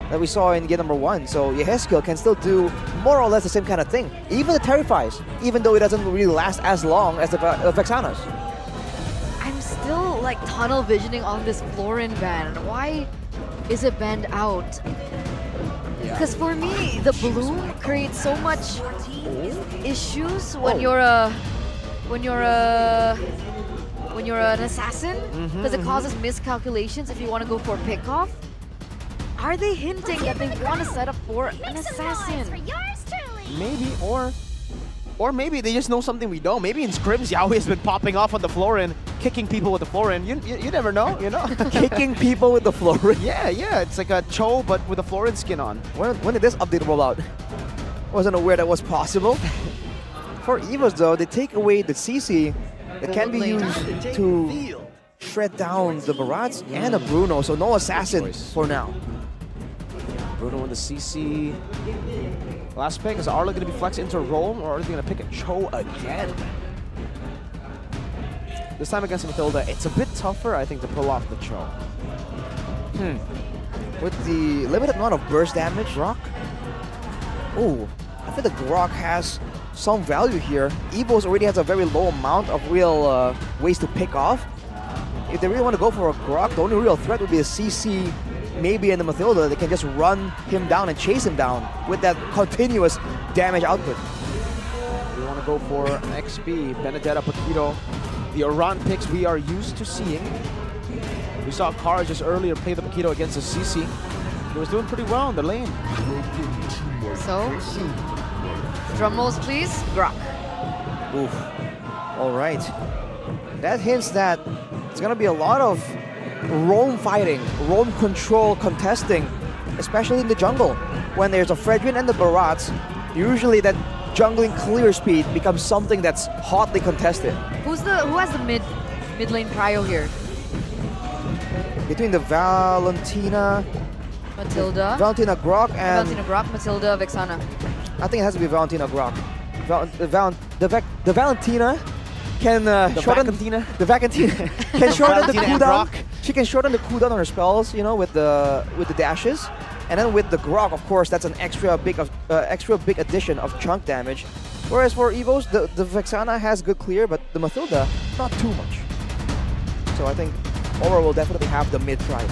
that we saw in game number 1. So Yehezkiel can still do more or less the same kind of thing. Even the Terrifies, even though it doesn't really last as long as the Vexanas. I'm still like tunnel visioning on this Florin ban. Why is it banned out? Because for me, the bloom creates so much issues when you're an assassin, because it causes miscalculations if you want to go for pickoff. Are they hinting that they want to set up for an assassin? Maybe, or maybe they just know something we don't. Maybe in scrims, Yaoi has been popping off on the Florin, kicking people with the Florin. You never know, you know? Kicking people with the Florin? Yeah. It's like a Cho, but with a Florin skin on. When did this update roll out? Wasn't aware that was possible. For Evos, though, they take away the CC that can be used to shred down the Barats and the Bruno, so no assassin for now. Bruno in the CC. Last pick, is Arla going to be flexed into Rome, or are they going to pick a Cho again? This time against Matilda, it's a bit tougher, I think, to pull off the Cho. With the limited amount of burst damage, Grok? Oh, I think the Grok has some value here. Evos already has a very low amount of real ways to pick off. If they really want to go for a Grok, the only real threat would be a CC, maybe in the Matilda. They can just run him down and chase him down with that continuous damage output. We want to go for XP, Benedetta, Paquito, the Iran picks we are used to seeing. We saw Kara just earlier play the Paquito against the CC. He was doing pretty well in the lane. So, drum rolls please, Grok. Oof. All right. That hints that it's going to be a lot of roam fighting, roam control contesting, especially in the jungle. When there's a Fredrin and the Barats, usually that jungling clear speed becomes something that's hotly contested. Who has the mid lane prio here? Between the Valentina Grok and Valentina Grok, Matilda, Vexana. I think it has to be Valentina Grok. The Valentina can shorten the Valentina can shorten the cooldown. She can shorten the cooldown on her spells, you know, with the dashes. And then with the Grok, of course, that's an extra big addition of chunk damage. Whereas for Evos, the Vexana has good clear, but the Matilda, not too much. So I think Aura will definitely have the mid try.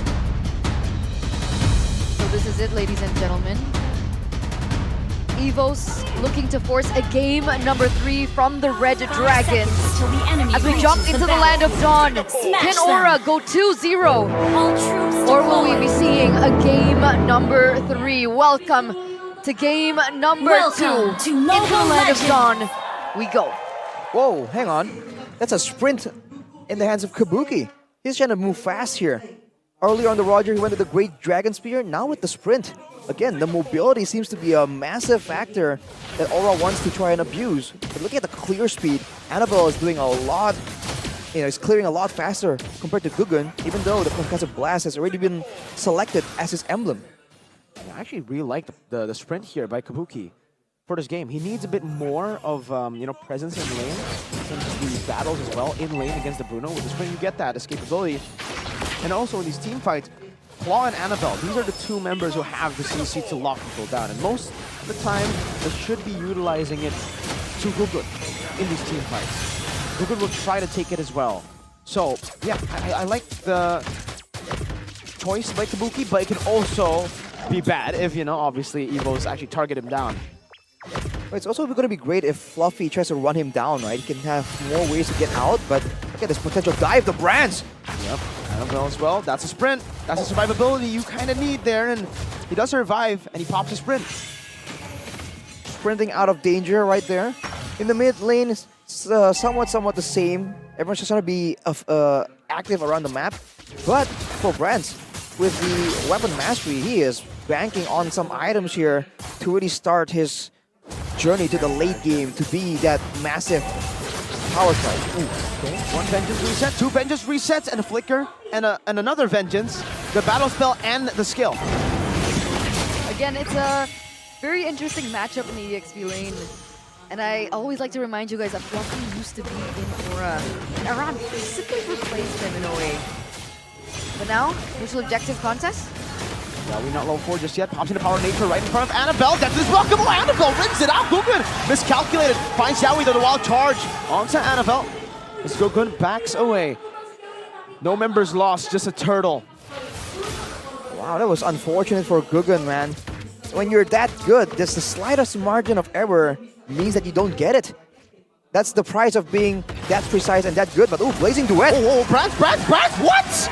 So this is it, ladies and gentlemen. Evos looking to force a game number 3 from the Red Dragons. As we jump into the land of Dawn, can Aura go 2-0? Or will we be seeing a game number 3? Welcome to game number 2. Into the land of Dawn we go. Whoa, hang on. That's a sprint in the hands of Kabuki. He's trying to move fast here. Earlier on the Roger, he went to the Great Dragon Spear. Now with the sprint. Again, the mobility seems to be a massive factor that Aura wants to try and abuse. But looking at the clear speed, Annabelle is doing a lot, is clearing a lot faster compared to Gugun, even though the Concussive Blast has already been selected as his emblem. I actually really like the sprint here by Kabuki for this game. He needs a bit more of presence in lane, since the battles as well in lane against the Bruno. With the sprint, you get that escapability. And also in these team fights, Claw and Annabelle, these are the two members who have the CC to lock people down. And most of the time, they should be utilizing it to Gugun in these team fights. Gugun will try to take it as well. So, yeah, I like the choice by Kabuki, but it can also be bad if, obviously Evos actually target him down. It's also going to be great if Fluffy tries to run him down, right? He can have more ways to get out, but look at this potential dive, the Brands! Yep, Annabelle as well. That's a sprint. That's a survivability you kind of need there, and he does survive, and he pops a sprint. Sprinting out of danger right there. In the mid lane, it's somewhat the same. Everyone's just going to be active around the map. But for Brands, with the weapon mastery, he is banking on some items here to really start his journey to the late game to be that massive power strike. Okay. One Vengeance reset, two Vengeance resets, and a Flicker, and another Vengeance, the Battle Spell, and the skill. Again, it's a very interesting matchup in the EXP lane. And I always like to remind you guys that Fluffy used to be in Aura. And Aran basically replaced him in a way. But now, neutral objective contest. Yeah, we're not level 4 just yet. Pops into Power Nature right in front of Annabelle. That's this welcome. Oh, Annabelle rigs it out. Gugun miscalculated. Finds Yaoi though, the wild charge onto Annabelle. As Gugun backs away. No members lost, just a turtle. Wow, that was unfortunate for Gugun, man. When you're that good, just the slightest margin of error means that you don't get it. That's the price of being that precise and that good. But ooh, Blazing Duet. Oh, Brands, what?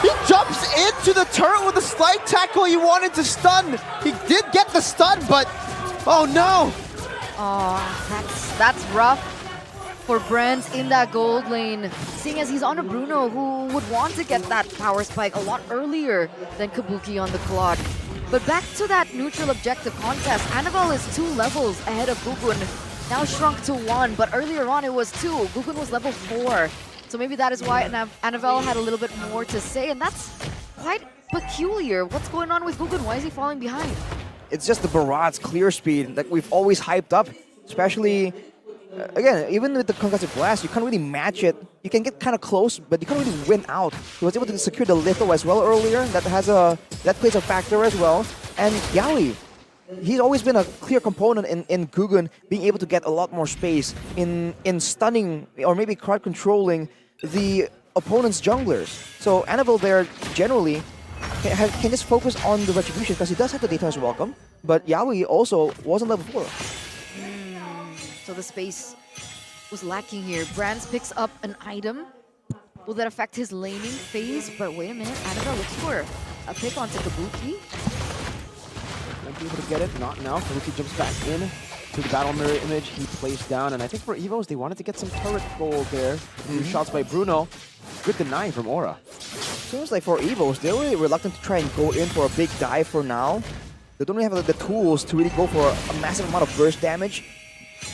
He jumps into the turret with a slight tackle. He wanted to stun. He did get the stun, but oh no. Oh, that's rough for Brands in that gold lane. Seeing as he's on a Bruno who would want to get that power spike a lot earlier than Kabuki on the Claude. But back to that neutral objective contest, Annabelle is 2 levels ahead of Gugun. Now shrunk to 1, but earlier on it was 2. Gugun was level 4. So maybe that is why Annabelle had a little bit more to say, and that's quite peculiar. What's going on with Gugun? Why is he falling behind? It's just the Barad's clear speed that we've always hyped up, especially, again, even with the Concussive Blast, you can't really match it. You can get kind of close, but you can't really win out. He was able to secure the Litho as well earlier. That plays a factor as well. And Yaoi, he's always been a clear component in Gugun being able to get a lot more space in stunning or maybe crowd controlling the opponent's junglers. So Annabelle there generally can just focus on the retribution because he does have the Daytime's Welcome, but Yaoi also wasn't level 4. So the space was lacking here. Brands picks up an item. Will that affect his laning phase? But wait a minute, Annabelle looks for a pick onto Kabuki. Might be able to get it, not now. Kabuki jumps back in to the battle mirror image. He plays down, and I think for Evos, they wanted to get some turret gold there. 2 shots by Bruno. Good deny from Aura. Seems like for Evos, they're really reluctant to try and go in for a big dive for now. They don't really have the tools to really go for a massive amount of burst damage.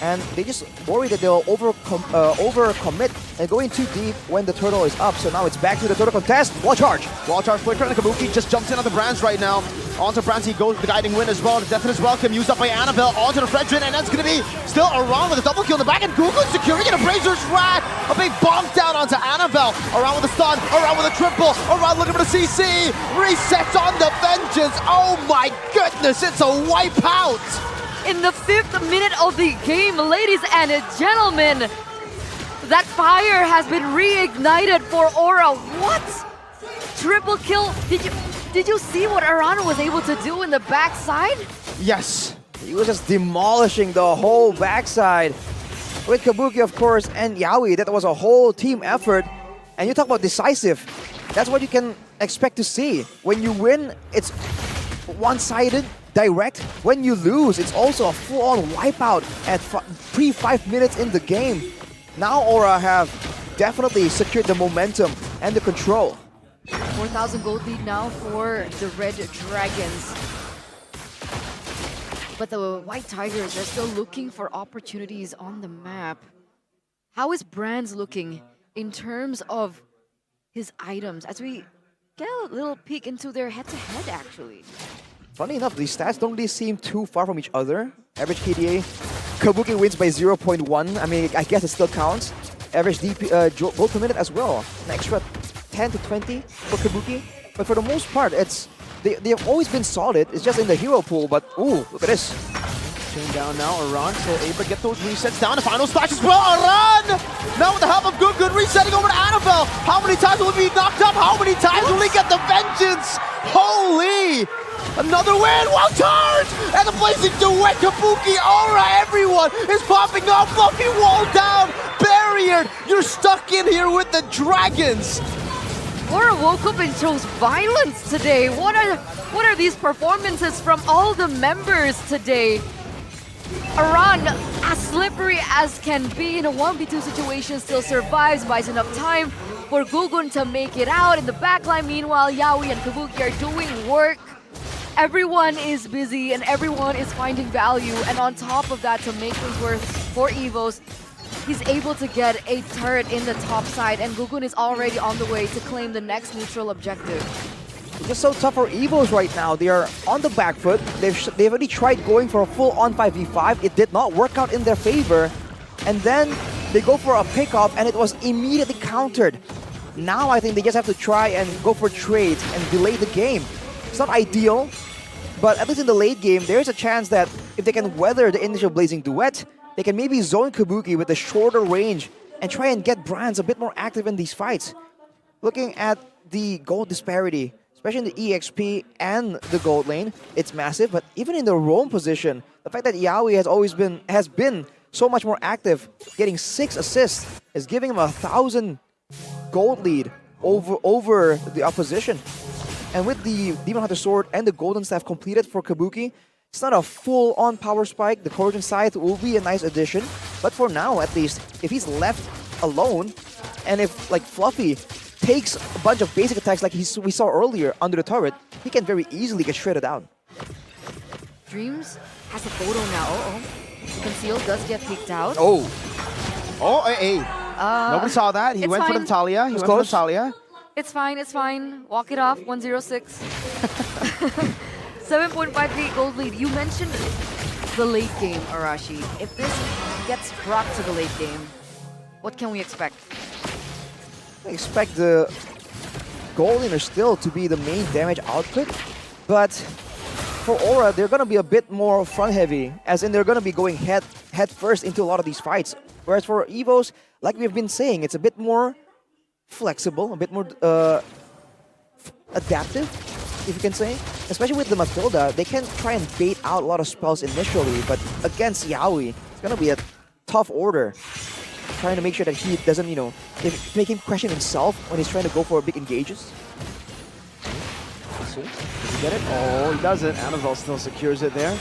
And they just worry that they'll overcommit and go in too deep when the turtle is up. So now it's back to the turtle contest. Wall charge. Wall charge flicker, and Kabuki just jumps in on the Brands right now. Onto Brands, he goes with the guiding wind as well. The Death is welcome, used up by Annabelle. Onto the Fredrin, and that's going to be still Aran with a double kill in the back. And Gugun securing it, a Brazer's Rat. A big bonk down onto Annabelle. Aran with a stun, Aran with a triple. Aran looking for the CC. Resets on the Vengeance. Oh my goodness, it's a wipeout. In the 5th minute of the game, ladies and gentlemen, that fire has been reignited for Aura. What? Triple kill. Did you see what Arana was able to do in the backside? Yes. He was just demolishing the whole backside. With Kabuki, of course, and Yaoi, that was a whole team effort. And you talk about decisive. That's what you can expect to see. When you win, it's one-sided, direct. When you lose, it's also a full-on wipeout at pre-5 minutes in the game. Now Aura have definitely secured the momentum and the control. 4,000 gold lead now for the Red Dragons. But the White Tigers are still looking for opportunities on the map. How is Brands looking in terms of his items as we get a little peek into their head-to-head actually? Funny enough, these stats don't really seem too far from each other. Average KDA, Kabuki wins by 0.1. I mean, I guess it still counts. Average DP, gold per minute as well. An extra 10 to 20 for Kabuki. But for the most part, they've always been solid. It's just in the hero pool, but ooh, look at this. Chain down now, Aran, so able to get those resets down. The final splash as well, Aran! Now with the help of Gugun resetting over to Annabelle. How many times will he be knocked up? How many times will he get the vengeance? Holy! Another win, wall charge! And the Blazing Duet, Kabuki, Aura, everyone is popping up, blocking wall down, barrier. You're stuck in here with the Dragons. Aura woke up and chose violence today. What are these performances from all the members today? Aran, as slippery as can be in a 1v2 situation, still survives, buys enough time for Gugun to make it out. In the backline, meanwhile, Yaoi and Kabuki are doing work. Everyone is busy and everyone is finding value. And on top of that, to make things worse for Evos, he's able to get a turret in the top side, and Gugun is already on the way to claim the next neutral objective. It's just so tough for Evos right now. They are on the back foot. They've already tried going for a full-on 5v5. It did not work out in their favor. And then they go for a pickup, and it was immediately countered. Now I think they just have to try and go for trades and delay the game. It's not ideal, but at least in the late game, there's a chance that if they can weather the initial Blazing Duet, they can maybe zone Kabuki with a shorter range and try and get Brands a bit more active in these fights. Looking at the gold disparity, especially in the EXP and the gold lane, it's massive. But even in the roam position, the fact that Yaoi has been so much more active, getting 6 assists, is giving him 1,000 gold lead over the opposition. And with the Demon Hunter Sword and the Golden Staff completed for Kabuki, it's not a full-on power spike. The Corrosion Scythe will be a nice addition. But for now, at least, if he's left alone, and if like Fluffy takes a bunch of basic attacks like we saw earlier under the turret, he can very easily get shredded down. Dreams has a photo now. Conceal does get picked out. Hey. Nobody saw that. He went for Natalia. It's fine. Walk it off. 106. 7.5k gold lead. You mentioned the late game, Arashi. If this gets brought to the late game, what can we expect? I expect the gold laner still to be the main damage output, but for Aura, they're going to be a bit more front heavy, as in they're going to be going head first into a lot of these fights. Whereas for Evos, like we've been saying, it's a bit more flexible, a bit more adaptive, if you can say. Especially with the Matilda, they can try and bait out a lot of spells initially, but against Yaoi, it's going to be a tough order. Trying to make sure that he doesn't, make him question himself when he's trying to go for big engages. Does he get it? Oh, he doesn't. Annabelle still secures it there.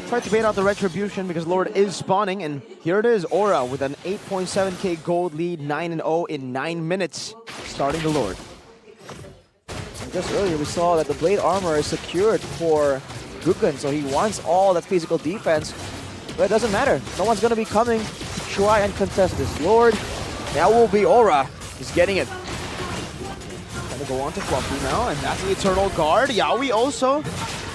Tried to bait out the Retribution because Lord is spawning, and here it is, Aura with an 8.7k gold lead, 9-0 in 9 minutes, starting the Lord. And just earlier we saw that the Blade Armor is secured for Guggen, so he wants all that physical defense, but it doesn't matter. No one's going to be coming to try and contest this. Lord, that will be Aura. He's getting it. Gonna go on to Fluffy now, and that's the Eternal Guard. Yaoi also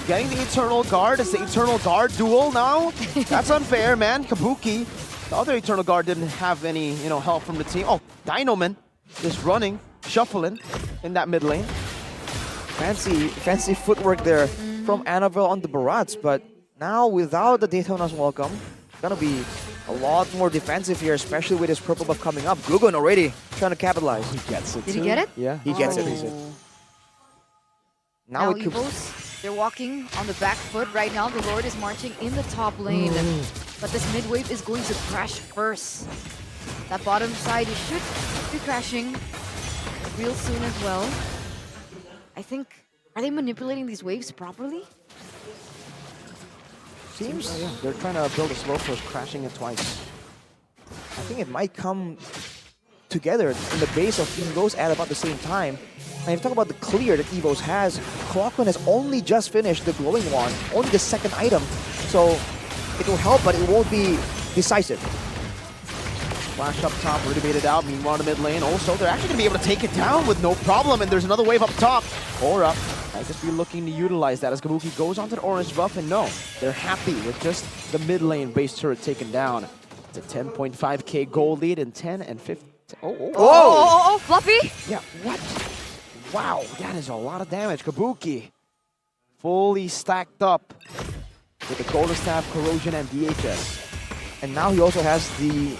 getting the Eternal Guard. It's the Eternal Guard duel now. That's unfair, man. Kabuki, the other Eternal Guard, didn't have any, help from the team. Oh, Dinoman just running, shuffling in that mid lane. Fancy footwork there from Annabelle on the Barats, but now without the Daytona's welcome, it's gonna be a lot more defensive here, especially with his purple buff coming up. Guggen already trying to capitalize. He gets it. Did he get it? Yeah, he gets it. Now Evos, they're walking on the back foot right now. The Lord is marching in the top lane, but this mid wave is going to crash first. That bottom side should be crashing real soon as well. I think, are they manipulating these waves properly? Seems yeah. They're trying to build a slow push, crashing it twice. I think it might come together in the base of Evos at about the same time. And if you talk about the clear that Evos has, Clockman has only just finished the glowing wand, only the second item. So it will help, but it won't be decisive. Flash up top, really baited out. Meanwhile, the mid lane also, they're actually going to be able to take it down with no problem. And there's another wave up top. Aura, I guess we're looking to utilize that as Kabuki goes onto the orange buff. And no, they're happy with just the mid lane base turret taken down. It's a 10.5k gold lead in 10 and 15. Oh, Fluffy! Yeah, what? Wow, that is a lot of damage. Kabuki fully stacked up with the Golden Staff, Corrosion, and DHS. And now he also has the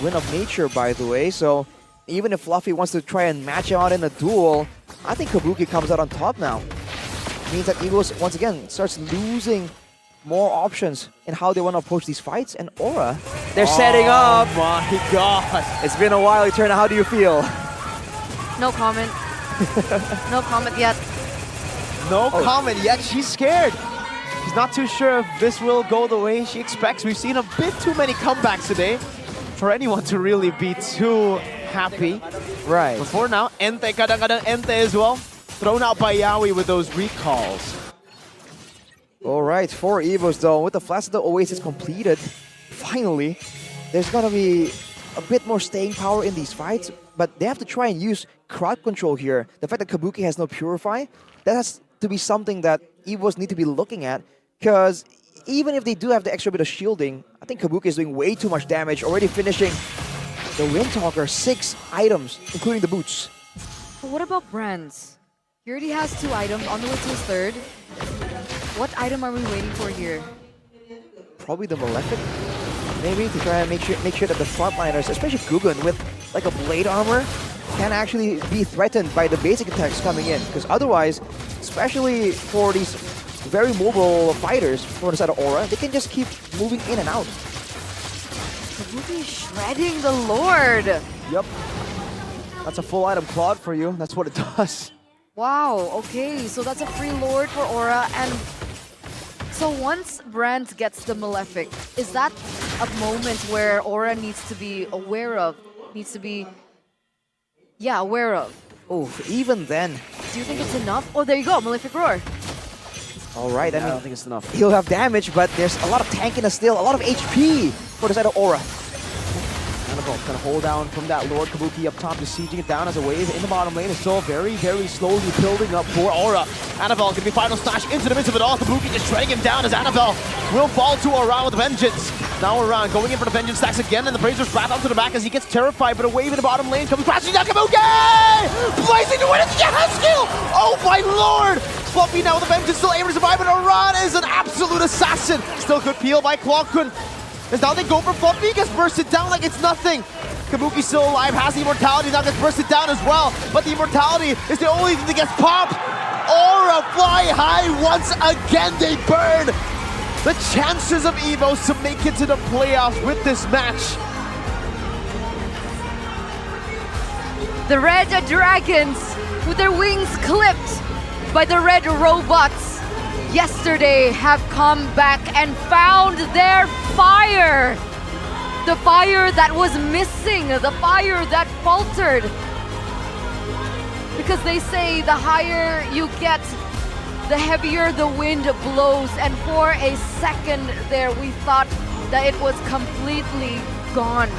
Wind of Nature, by the way, so even if Fluffy wants to try and match him out in a duel, I think Kabuki comes out on top now. It means that Evos, once again, starts losing more options in how they want to approach these fights. And Aura, they're setting up. Oh my god. It's been a while, Eterna. How do you feel? No comment. No comment yet. No comment yet. She's scared. She's not too sure if this will go the way she expects. We've seen a bit too many comebacks today for anyone to really be too happy. Right. But for now, Entei, kadang-kadang Entei as well. Thrown out by Yaoi with those recalls. All right, for Evos though, with the Flash of the Oasis completed, finally, there's gonna be a bit more staying power in these fights, but they have to try and use crowd control here. The fact that Kabuki has no Purify, that has to be something that Evos need to be looking at, because even if they do have the extra bit of shielding, I think Kabuki is doing way too much damage, already finishing the Windtalker, 6 items, including the boots. But what about Brands? He already has 2 items on the way to his 3rd. What item are we waiting for here? Probably the Malefic, maybe, to try and make sure that the frontliners, especially Gugun with like a blade armor, can actually be threatened by the basic attacks coming in. Because otherwise, especially for these very mobile fighters from the side of Aura, they can just keep moving in and out. Kabuki shredding the Lord. Yep. That's a full item Claude for you. That's what it does. Wow, okay, so that's a free Lord for Aura. And so once Brand gets the Malefic, is that a moment where Aura needs to be aware of? Aware of. Oh, even then. Do you think it's enough? Oh, there you go, Malefic Roar. All right, I don't think it's enough. he'll have damage, but there's a lot of tankiness still, a lot of HP for the side of Aura. Annabelle gonna hold down from that Lord. Kabuki up top, just sieging it down as a wave in the bottom lane. It's still very, very slowly building up for Aura. Annabelle gonna be final slash into the midst of it all. Kabuki just shredding him down as Annabelle will fall to Aura with Vengeance. Now Aura going in for the Vengeance stacks again, and the Brazer's wrath onto the back as he gets terrified, but a wave in the bottom lane comes crashing down. Kabuki! Blazing to win it! Yes, skill! Oh my lord! Fluffy now with the Vengeance still able to survive, but Aura is an absolute assassin. Still good peel by Clockun. As now they go for Fluffy, gets bursted down like it's nothing. Kabuki still alive, has the immortality, now gets bursted down as well. But the immortality is the only thing that gets popped. Aura fly high once again, they burn. The chances of Evos to make it to the playoffs with this match. The Red Dragons, with their wings clipped by the Red Robots, yesterday have come back and found their fire. The fire that was missing, the fire that faltered. Because they say the higher you get, the heavier the wind blows. And for a second there, we thought that it was completely gone.